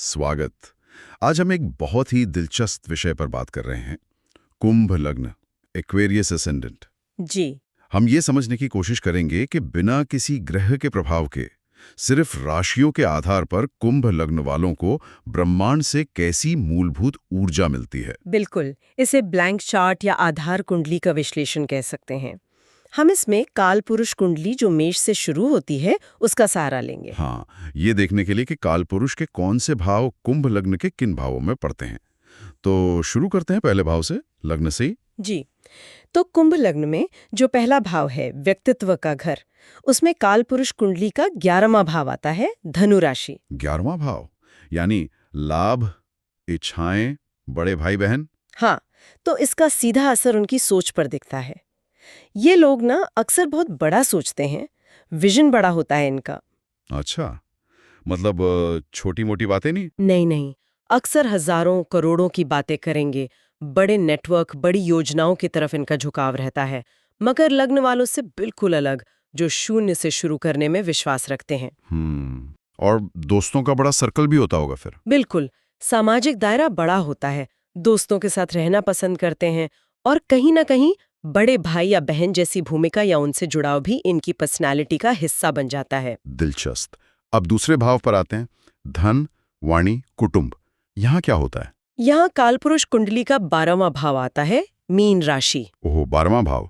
स्वागत। आज हम एक बहुत ही दिलचस्प विषय पर बात कर रहे हैं, कुंभ लग्न, एक्वेरियस असेंडेंट। जी। हम ये समझने की कोशिश करेंगे कि बिना किसी ग्रह के प्रभाव के, सिर्फ राशियों के आधार पर कुंभ लग्न वालों को ब्रह्मांड से कैसी मूलभूत ऊर्जा मिलती है। बिल्कुल, इसे ब्लैंक चार्ट या आधार कुंडली का विश्लेषण कह सकते हैं। हम इसमें काल पुरुष कुंडली जो मेष से शुरू होती है उसका सहारा लेंगे। हाँ, ये देखने के लिए कि काल पुरुष के कौन से भाव कुंभ लग्न के किन भावों में पड़ते हैं। तो शुरू करते हैं पहले भाव से, लग्न से ही। जी, तो कुंभ लग्न में जो पहला भाव है व्यक्तित्व का घर, उसमें काल पुरुष कुंडली का 11वां भाव आता है धनु राशि। 11वां भाव यानी लाभ, इच्छाएं, बड़े भाई बहन। हाँ, तो इसका सीधा असर उनकी सोच पर दिखता है। ये लोग ना अक्सर बहुत बड़ा सोचते हैं, विजन बड़ा होता है इनका। अच्छा, मतलब छोटी मोटी बातें नहीं। नहीं, अक्सर हजारों करोड़ों की बातें करेंगे। बड़े नेटवर्क, बड़ी योजनाओं की तरफ इनका झुकाव रहता है। मकर लग्न वालों से बिल्कुल अलग, जो शून्य से शुरू करने में विश्वास रखते हैं। और दोस्तों का बड़ा सर्कल भी होता होगा फिर। बिल्कुल, सामाजिक दायरा बड़ा होता है, दोस्तों के साथ रहना पसंद करते हैं और कहीं ना कहीं बड़े भाई या बहन जैसी भूमिका या उनसे जुड़ाव भी इनकी पर्सनालिटी का हिस्सा बन जाता है। दिलचस्प। अब दूसरे भाव पर आते हैं, धन, वाणी, कुटुंब। यहाँ क्या होता है? यहाँ कालपुरुष कुंडली का 12वां भाव आता है, मीन राशि। ओह, 12वां भाव,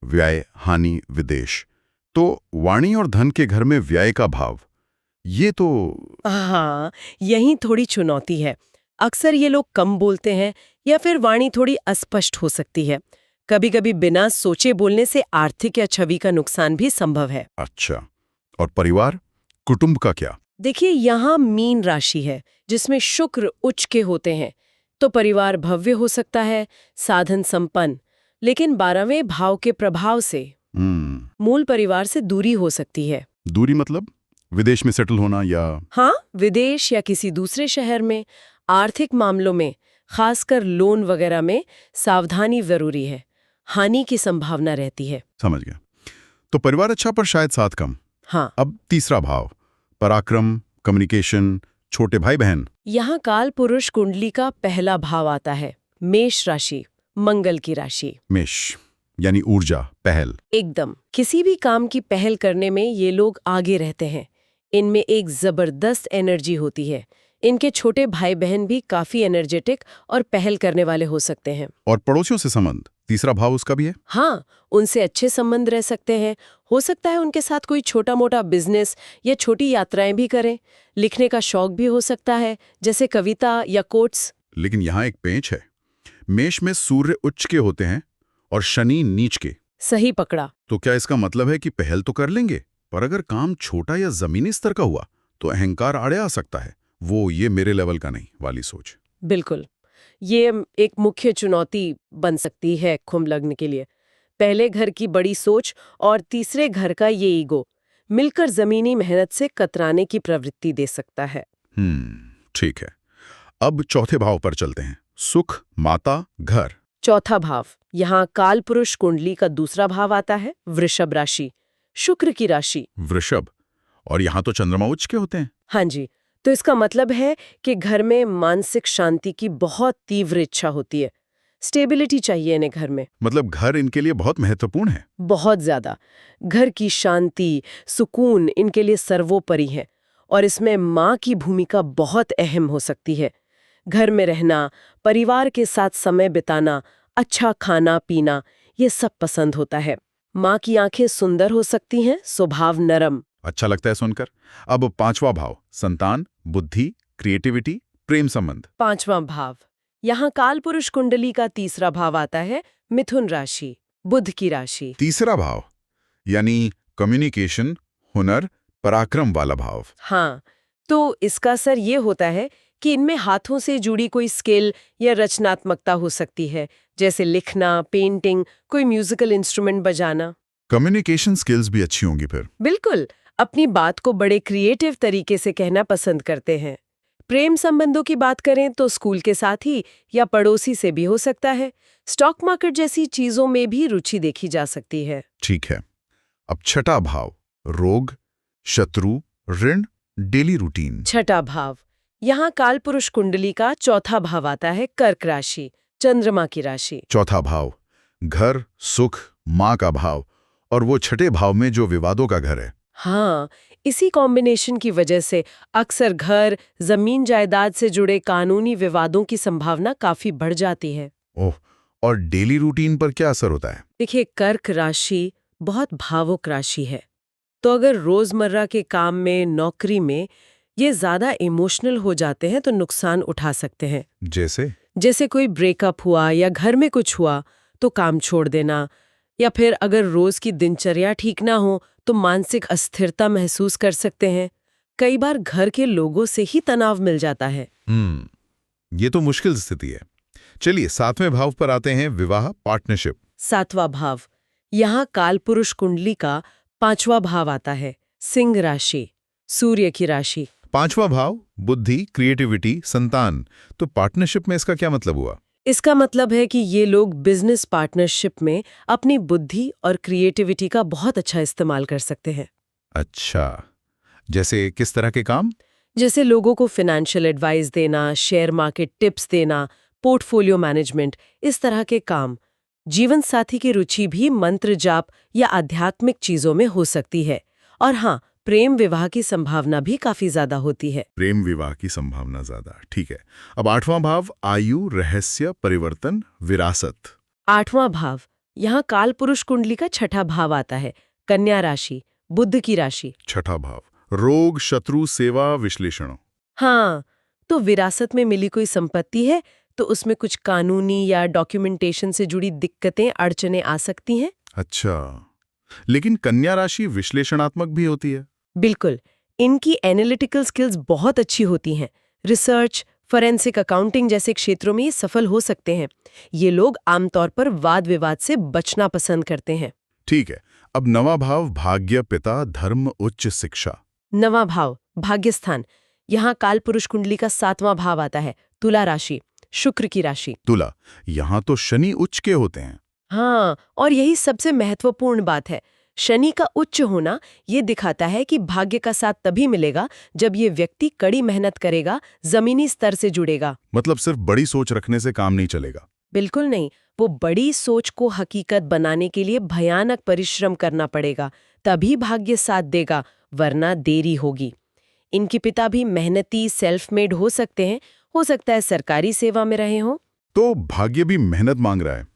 व्यय, हानि, विदेश। तो वाणी और धन के घर में व्यय का भाव, ये तो हाँ, यही थोड़ी चुनौती है। अक्सर ये लोग कम बोलते हैं या फिर वाणी थोड़ी अस्पष्ट हो सकती है। कभी-कभी बिना सोचे बोलने से आर्थिक या छवि का नुकसान भी संभव है। अच्छा। और परिवार, कुटुंब का क्या? देखिए, यहाँ मीन राशि है जिसमें शुक्र उच्च के होते हैं, तो परिवार भव्य हो सकता है, साधन संपन्न, लेकिन 12वें भाव के प्रभाव से मूल परिवार से दूरी हो सकती है। दूरी मतलब विदेश में सेटल होना या? हाँ, विदेश या किसी दूसरे शहर में। आर्थिक मामलों में, खासकर लोन वगैरह में सावधानी जरूरी है। हानि की संभावना रहती है। समझ गया। तो परिवार अच्छा पर शायद साथ कम। हाँ, अब तीसरा भाव, पराक्रम, कम्युनिकेशन, छोटे भाई बहन। यहाँ काल पुरुष कुंडली का पहला भाव आता है, मेष राशि, मंगल की राशि। मेष यानी ऊर्जा, पहल। एकदम, किसी भी काम की पहल करने में ये लोग आगे रहते हैं। इनमें एक जबरदस्त एनर्जी होती है। इनके छोटे भाई बहन भी काफी एनर्जेटिक और पहल करने वाले हो सकते हैं। और पड़ोसियों से संबंध, तीसरा भाव उसका भी है। हाँ, उनसे अच्छे संबंध रह सकते हैं। हो सकता है उनके साथ कोई छोटा मोटा बिजनेस या छोटी यात्राएं भी करें। लिखने का शौक भी हो सकता है, जैसे कविता या कोट्स। लेकिन यहाँ एक पेंच है, मेष में सूर्य उच्च के होते हैं और शनि नीच के। सही पकड़ा। तो क्या इसका मतलब है कि पहल तो कर लेंगे, पर अगर काम छोटा या जमीनी स्तर का हुआ तो अहंकार आड़े आ सकता है, वो ये मेरे लेवल का नहीं वाली सोच। बिल्कुल, ये एक मुख्य चुनौती बन सकती है कुंभ लग्न के लिए। पहले घर की बड़ी सोच और तीसरे घर का ये ईगो मिलकर जमीनी मेहनत से कतराने की प्रवृत्ति दे सकता है। ठीक है। अब चौथे भाव पर चलते हैं, सुख, माता, घर। चौथा भाव, यहाँ काल पुरुष कुंडली का दूसरा भाव आता है, वृषभ राशि, शुक्र की राशि। वृषभ, और यहाँ तो चंद्रमा उच्च के होते हैं। हाँ जी, तो इसका मतलब है कि घर में मानसिक शांति की बहुत तीव्र इच्छा होती है। स्टेबिलिटी चाहिए इन्हें घर में। मतलब घर इनके लिए बहुत महत्वपूर्ण है। बहुत ज्यादा। घर की शांति, सुकून इनके लिए सर्वोपरि है और इसमें माँ की भूमिका बहुत अहम हो सकती है। घर में रहना, परिवार के साथ समय बिताना, अच्छा खाना पीना, ये सब पसंद होता है। माँ की आंखें सुंदर हो सकती हैं, स्वभाव नरम। अच्छा लगता है सुनकर। अब पांचवा भाव, संतान, बुद्धि, क्रिएटिविटी, प्रेम संबंध। पांचवां भाव, यहाँ काल पुरुष कुंडली का तीसरा भाव आता है, मिथुन राशि, बुध की राशि। तीसरा भाव यानी कम्युनिकेशन, हुनर, पराक्रम वाला भाव। हाँ, तो इसका असर ये होता है कि इनमें हाथों से जुड़ी कोई स्किल या रचनात्मकता हो सकती है, जैसे लिखना, पेंटिंग, कोई म्यूजिकल इंस्ट्रूमेंट बजाना। कम्युनिकेशन स्किल्स भी अच्छी होंगी फिर। बिल्कुल, अपनी बात को बड़े क्रिएटिव तरीके से कहना पसंद करते हैं। प्रेम संबंधों की बात करें तो स्कूल के साथी या पड़ोसी से भी हो सकता है। स्टॉक मार्केट जैसी चीजों में भी रुचि देखी जा सकती है। ठीक है। अब छठा भाव, रोग, शत्रु, ऋण, डेली रूटीन। छठा भाव, यहाँ कालपुरुष कुंडली का चौथा भाव आता है कर्क राशि, चंद्रमा की राशि। चौथा भाव घर, सुख, माँ का भाव, और वो छठे भाव में जो विवादों का घर है। हाँ, इसी कॉम्बिनेशन की वजह से अक्सर घर, जमीन जायदाद से जुड़े कानूनी विवादों की संभावना काफी बढ़ जाती है। ओह, और डेली रूटीन पर क्या असर होता है? देखिए, कर्क राशि बहुत भावुक राशि है, तो अगर रोजमर्रा के काम में, नौकरी में ये ज्यादा इमोशनल हो जाते हैं तो नुकसान उठा सकते हैं। जैसे कोई ब्रेकअप हुआ या घर में कुछ हुआ तो काम छोड़ देना, या फिर अगर रोज की दिनचर्या ठीक ना हो तो मानसिक अस्थिरता महसूस कर सकते हैं। कई बार घर के लोगों से ही तनाव मिल जाता है। ये तो मुश्किल स्थिति है। चलिए 7वें भाव पर आते हैं, विवाह, पार्टनरशिप। 7वां भाव, यहाँ कालपुरुष कुंडली का 5वां भाव आता है, सिंह राशि, सूर्य की राशि। 5वां भाव बुद्धि, क्रिएटिविटी, संतान। तो पार्टनरशिप में इसका क्या मतलब हुआ? इसका मतलब है कि ये लोग बिजनेस पार्टनरशिप में अपनी बुद्धि और क्रिएटिविटी का बहुत अच्छा इस्तेमाल कर सकते हैं। अच्छा, जैसे किस तरह के काम? जैसे लोगों को फाइनेंशियल एडवाइस देना, शेयर मार्केट टिप्स देना, पोर्टफोलियो मैनेजमेंट, इस तरह के काम। जीवन साथी की रुचि भी मंत्र जाप या आध्यात्मिक चीजों में हो सकती है। और हाँ, प्रेम विवाह की संभावना भी काफी ज्यादा होती है। प्रेम विवाह की संभावना ज्यादा, ठीक है। अब 8वां भाव आयु, रहस्य, परिवर्तन, विरासत। 8वां भाव, यहाँ कालपुरुष कुंडली का 6ठा भाव आता है, कन्या राशि, बुध की राशि। 6ठा भाव रोग, शत्रु, सेवा, विश्लेषण। हाँ, तो विरासत में मिली कोई संपत्ति है तो उसमें कुछ कानूनी या डॉक्यूमेंटेशन से जुड़ी दिक्कतें, अड़चनें आ सकती हैं। अच्छा, लेकिन कन्या राशि विश्लेषणात्मक भी होती है। बिल्कुल, इनकी एनालिटिकल स्किल्स बहुत अच्छी होती हैं। रिसर्च, फोरेंसिक अकाउंटिंग जैसे क्षेत्रों में ये सफल हो सकते हैं। ये लोग आमतौर पर वाद विवाद से बचना पसंद करते हैं। ठीक है। अब 9वां भाव भाग्य, पिता, धर्म, उच्च शिक्षा। 9वां भाव भाग्यस्थान, यहाँ कालपुरुष कुंडली का 7वां भाव आता है, तुला राशि, शुक्र की राशि। तुला, यहाँ तो शनि उच्च के होते हैं। हाँ, और यही सबसे महत्वपूर्ण बात है। शनि का उच्च होना ये दिखाता है कि भाग्य का साथ तभी मिलेगा जब ये व्यक्ति कड़ी मेहनत करेगा, जमीनी स्तर से जुड़ेगा। मतलब सिर्फ बड़ी सोच रखने से काम नहीं चलेगा। बिल्कुल नहीं, वो बड़ी सोच को हकीकत बनाने के लिए भयानक परिश्रम करना पड़ेगा, तभी भाग्य साथ देगा, वरना देरी होगी। इनके पिता भी मेहनती, सेल्फ मेड हो सकते हैं, हो सकता है सरकारी सेवा में रहे हों। तो भाग्य भी मेहनत मांग रहा है।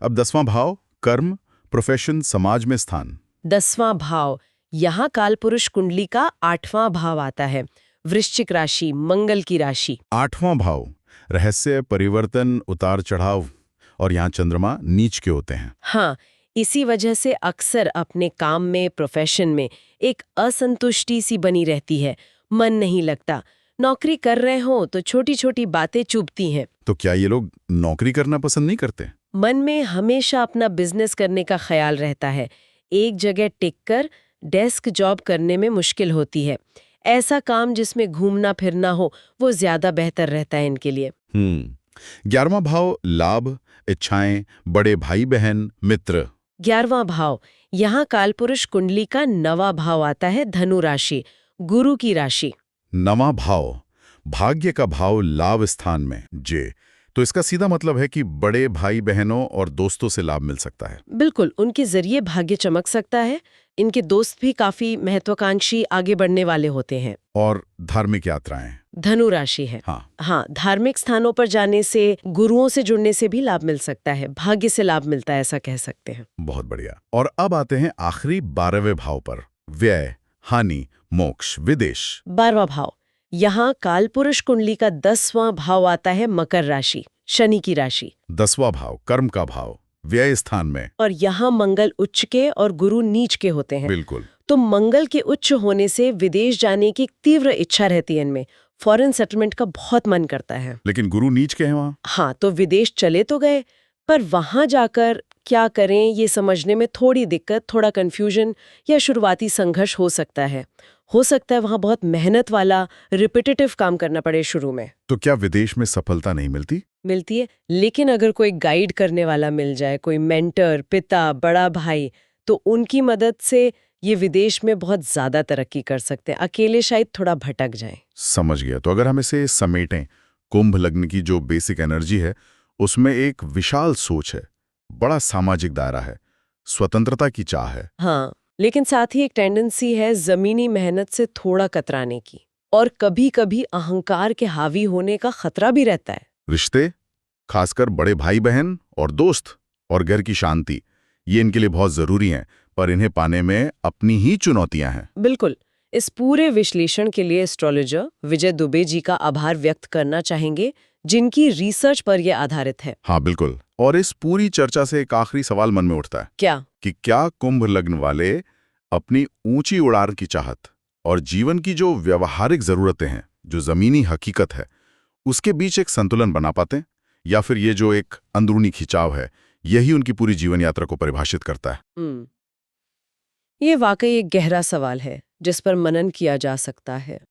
अब 10वां भाव कर्म, प्रोफेशन, समाज में स्थान। 10वां भाव, यहाँ कालपुरुष कुंडली का 8वां भाव आता है, वृश्चिक राशि, मंगल की राशि। 8वां भाव रहस्य, परिवर्तन, उतार चढ़ाव, और यहाँ चंद्रमा नीच के होते हैं। हाँ, इसी वजह से अक्सर अपने काम में, प्रोफेशन में एक असंतुष्टि सी बनी रहती है, मन नहीं लगता। नौकरी कर रहे हो तो छोटी छोटी बातें चुभती हैं। तो क्या ये लोग नौकरी करना पसंद नहीं करते? मन में हमेशा अपना बिजनेस करने का ख्याल रहता है। एक जगह टिक कर डेस्क जॉब करने में मुश्किल होती है। ऐसा काम जिसमें घूमना फिरना हो वो ज्यादा बेहतर रहता है इनके लिए। 11वां भाव लाभ, इच्छाएं, बड़े भाई बहन, मित्र। 11वां भाव, यहाँ कालपुरुष कुंडली का 9वां भाव आता है, धनु राशि, गुरु की राशि। 9वां भाव भाग्य का भाव लाभ स्थान में जे, तो इसका सीधा मतलब है कि बड़े भाई बहनों और दोस्तों से लाभ मिल सकता है। बिल्कुल, उनके जरिए भाग्य चमक सकता है। इनके दोस्त भी काफी महत्वाकांक्षी, आगे बढ़ने वाले होते हैं। और धार्मिक यात्राएं। धनु राशि है। हाँ, धार्मिक स्थानों पर जाने से, गुरुओं से जुड़ने से भी लाभ मिल सकता है, भाग्य से लाभ मिलता है, ऐसा कह सकते हैं। बहुत बढ़िया। और अब आते हैं आखिरी 12वें भाव पर, व्यय, हानि, मोक्ष, विदेश। 12वां भाव, यहाँ कालपुरुष कुंडली का 10वां भाव आता है, मकर राशि, शनि की राशि। 10वां भाव कर्म का भाव, व्यय स्थान में। और यहाँ मंगल उच्च के और गुरु नीच के होते हैं। बिल्कुल। तो मंगल के उच्च होने से विदेश जाने की तीव्र इच्छा रहती है इनमें, फॉरेन सेटलमेंट का बहुत मन करता है। लेकिन गुरु नीच के हैं वहाँ। हाँ, तो विदेश चले तो गए, पर वहां जाकर क्या करें ये समझने में थोड़ी दिक्कत, थोड़ा कंफ्यूजन या शुरुआती संघर्ष हो सकता है। वहां बहुत मेहनत वाला रिपीटेटिव काम करना पड़े शुरू में। तो क्या विदेश में सफलता नहीं मिलती? मिलती है, लेकिन अगर कोई गाइड करने वाला मिल जाए, कोई मेंटर, पिता, बड़ा भाई, तो उनकी मदद से ये विदेश में बहुत ज्यादा तरक्की कर सकते हैं, अकेले शायद थोड़ा भटक जाएं। समझ गया। तो अगर हम इसे समेटें, कुंभ लग्न की जो बेसिक एनर्जी है उसमें एक विशाल सोच है, बड़ा सामाजिक दायरा है, स्वतंत्रता की चाह है। हाँ, लेकिन साथ ही एक टेंडेंसी है जमीनी मेहनत से थोड़ा कतराने की, और कभी-कभी अहंकार के हावी होने का खतरा भी रहता है। रिश्ते, खासकर बड़े भाई बहन और दोस्त और घर की शांति, ये इनके लिए बहुत जरूरी हैं, पर इन्हें पाने में अपनी ही चुनौतियां हैं। बिल्कुल। इस पूरे विश्लेषण के लिए एस्ट्रोलॉजर विजय दुबे जी का आभार व्यक्त करना चाहेंगे, जिनकी रिसर्च पर यह आधारित है। हाँ बिल्कुल। और इस पूरी चर्चा से एक आखिरी सवाल मन में उठता है क्या? कि क्या कुंभ लग्न वाले अपनी ऊंची उड़ान की चाहत और जीवन की जो व्यवहारिक जरूरतें हैं, जो जमीनी हकीकत है, उसके बीच एक संतुलन बना पाते हैं, या फिर ये जो एक अंदरूनी खिंचाव है यही उनकी पूरी जीवन यात्रा को परिभाषित करता है? ये वाकई एक गहरा सवाल है जिस पर मनन किया जा सकता है।